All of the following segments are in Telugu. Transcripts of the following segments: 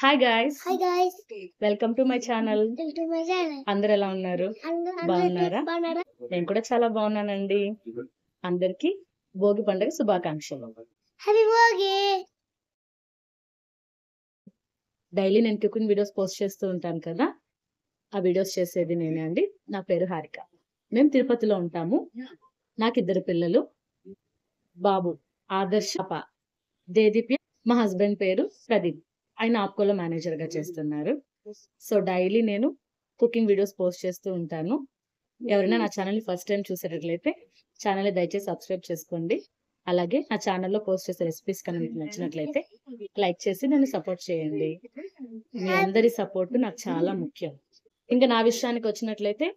Hi guys, hi guys, welcome to my channel. Welcome to my channel. అందరు ఎలా ఉన్నారు? అందరూ బాగున్నారా? బాగున్నారా? నేను కూడా చాలా బాగున్నానండి. అందరికి భోగి పండుగ శుభాకాంక్షలు. హ్యాపీ భోగి. డైలీ నేను కుకింగ్ వీడియోస్ పోస్ట్ చేస్తూ ఉంటాను కదా, ఆ వీడియోస్ చేసేది నేనే అండి. నా పేరు హారిక. మేము తిరుపతిలో ఉంటాము. నాకు 2 పిల్లలు, బాబు ఆదర్శ, పాప దేదీప్య. మా హస్బెండ్ పేరు ప్రదీప్. ఆయన ఆప్కోలో మేనేజర్ గా చేస్తున్నారు. సో డైలీ నేను కుకింగ్ వీడియోస్ పోస్ట్ చేస్తూ ఉంటాను. ఎవరైనా నా ఛానల్ ఫస్ట్ టైం చూసేటట్లయితే ఛానల్ దయచేసి సబ్స్క్రైబ్ చేసుకోండి. అలాగే నా ఛానల్లో పోస్ట్ చేసే రెసిపీస్ కనుక మీకు నచ్చినట్లయితే లైక్ చేసి నన్ను సపోర్ట్ చేయండి. మీ అందరి సపోర్ట్ నాకు చాలా ముఖ్యం. ఇంకా నా విషయానికి వచ్చినట్లయితే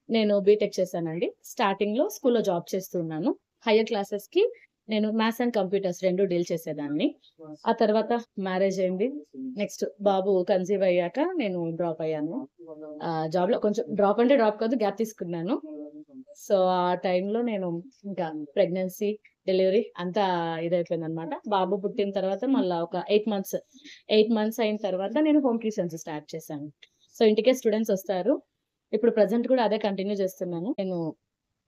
నేను బీటెక్ చేశానండి. స్టార్టింగ్ లో స్కూల్లో జాబ్ చేస్తున్నాను. హయ్యర్ క్లాసెస్ కి నేను మ్యాథ్స్ అండ్ కంప్యూటర్స్ 2 డీల్ చేసేదాన్ని. ఆ తర్వాత మ్యారేజ్ అయింది. నెక్స్ట్ బాబు కన్సీవ్ అయ్యాక నేను డ్రాప్ అయ్యాను. జాబ్ లో కొంచెం డ్రాప్ అంటే డ్రాప్ కాదు, గ్యాప్ తీసుకున్నాను. సో ఆ టైంలో నేను ఇంకా ప్రెగ్నెన్సీ, డెలివరీ అంతా ఇదైపోయింది అనమాట. బాబు పుట్టిన తర్వాత మళ్ళీ ఒక 8 మంత్స్ అయిన తర్వాత నేను హోమ్ ట్యూషన్స్ స్టార్ట్ చేశాను. సో ఇంటికే స్టూడెంట్స్ వస్తారు. ఇప్పుడు ప్రజెంట్ కూడా అదే కంటిన్యూ చేస్తున్నాను. నేను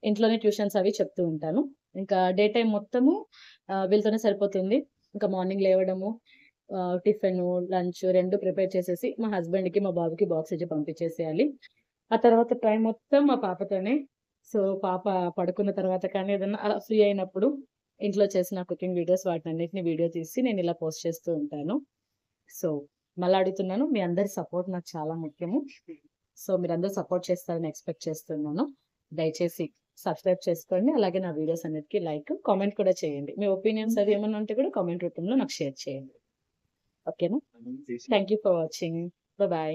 ఇంట్లోనే ట్యూషన్స్ అవి చెప్తూ ఉంటాను. ఇంకా డే టైం మొత్తము వీళ్ళతోనే సరిపోతుంది. ఇంకా మార్నింగ్ లేవడము, టిఫిన్, లంచ్ 2 ప్రిపేర్ చేసేసి మా హస్బెండ్కి మా బాబుకి బాక్స్ ఇచ్చి పంపించేసేయాలి. ఆ తర్వాత టైం మొత్తం మా పాపతోనే. సో పాప పడుకున్న తర్వాత కానీ ఏదన్నా అలా ఫ్రీ అయినప్పుడు ఇంట్లో చేసిన కుకింగ్ వీడియోస్ వాటినన్నిటిని వీడియో తీసి నేను ఇలా పోస్ట్ చేస్తూ ఉంటాను. సో మళ్ళీ అడుగుతున్నాను, మీ అందరి సపోర్ట్ నాకు చాలా ముఖ్యము. సో మీరందరూ సపోర్ట్ చేస్తారని ఎక్స్పెక్ట్ చేస్తున్నాను. దయచేసి సబ్స్క్రైబ్ చేసుకోండి. అలాగే నా వీడియోస్ అన్నిటికీ లైక్, కామెంట్ కూడా చేయండి. మీ ఒపీనియన్స్ అవి ఏమన్నా ఉంటే కూడా కామెంట్ రూపంలో నాకు షేర్ చేయండి. ఓకేనా? Thank you for watching. Bye.